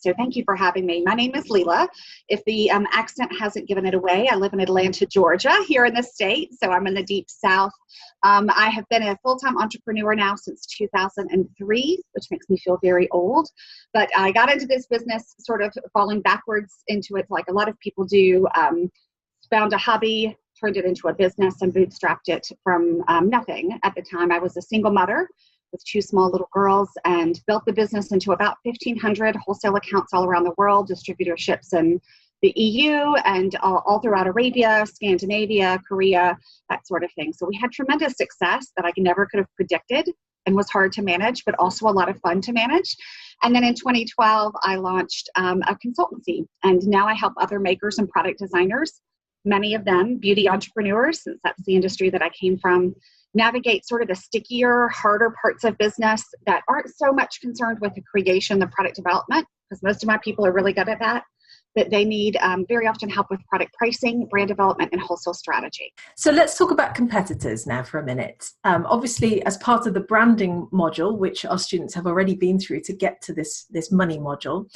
So thank you for having me. My name is Lela. If the accent hasn't given it away, I live in Atlanta, Georgia, here in the state. So I'm in the deep South. I have been a full-time entrepreneur now since 2003, which makes me feel very old. But I got into this business sort of falling backwards into it like a lot of people do. Found a hobby, turned it into a business, and bootstrapped it from nothing. At the time, I was a single mother with 2 small little girls, and built the business into about 1,500 wholesale accounts all around the world, distributorships in the EU and all throughout Arabia, Scandinavia, Korea, that sort of thing. So we had tremendous success that I never could have predicted and was hard to manage, but also a lot of fun to manage. And then in 2012, I launched a consultancy, and now I help other makers and product designers, many of them beauty entrepreneurs, since that's the industry that I came from, navigate sort of the stickier, harder parts of business that aren't so much concerned with the creation, the product development, because most of my people are really good at that, but they need very often help with product pricing, brand development, and wholesale strategy. So let's talk about competitors now for a minute. Obviously, as part of the branding module, which our students have already been through to get to this money module,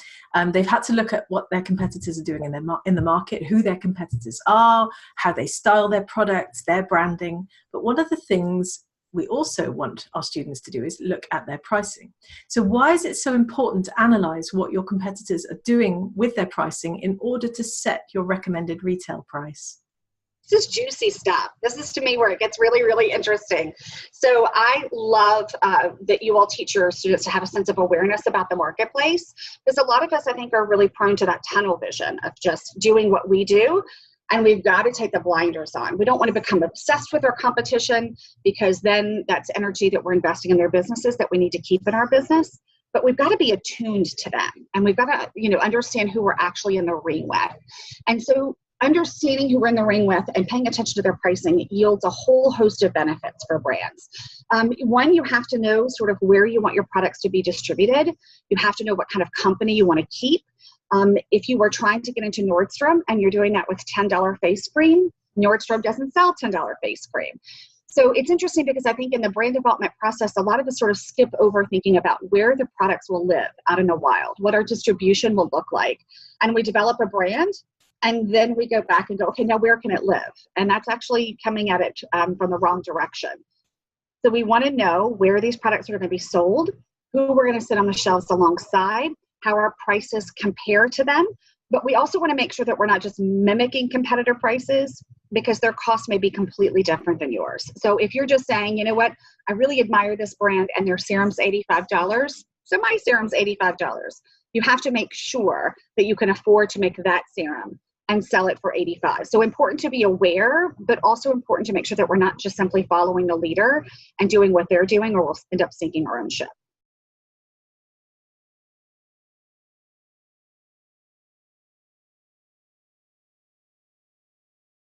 they've had to look at what their competitors are doing in the market, who their competitors are, how they style their products, their branding. But one of the things we also want our students to do is look at their pricing. So why is it so important to analyze what your competitors are doing with their pricing in order to set your recommended retail price? This is juicy stuff. This is, to me, where it gets really, really interesting. So I love that you all teach your students to have a sense of awareness about the marketplace, because a lot of us, I think, are really prone to that tunnel vision of just doing what we do. And we've got to take the blinders on. We don't want to become obsessed with our competition, because then that's energy that we're investing in their businesses that we need to keep in our business. But we've got to be attuned to them, and we've got to, understand who we're actually in the ring with. And so understanding who we're in the ring with and paying attention to their pricing yields a whole host of benefits for brands. One, you have to know sort of where you want your products to be distributed. You have to know what kind of company you want to keep. If you were trying to get into Nordstrom and you're doing that with $10 face cream, Nordstrom doesn't sell $10 face cream. So it's interesting, because I think in the brand development process, a lot of us sort of skip over thinking about where the products will live out in the wild, what our distribution will look like. And we develop a brand, and then we go back and go, okay, now where can it live? And that's actually coming at it from the wrong direction. So we want to know where these products are going to be sold, who we're going to sit on the shelves alongside, how our prices compare to them. But we also want to make sure that we're not just mimicking competitor prices, because their costs may be completely different than yours. So if you're just saying, you know what, I really admire this brand and their serum's $85, so my serum's $85. You have to make sure that you can afford to make that serum and sell it for $85. So important to be aware, but also important to make sure that we're not just simply following the leader and doing what they're doing, or we'll end up sinking our own ship.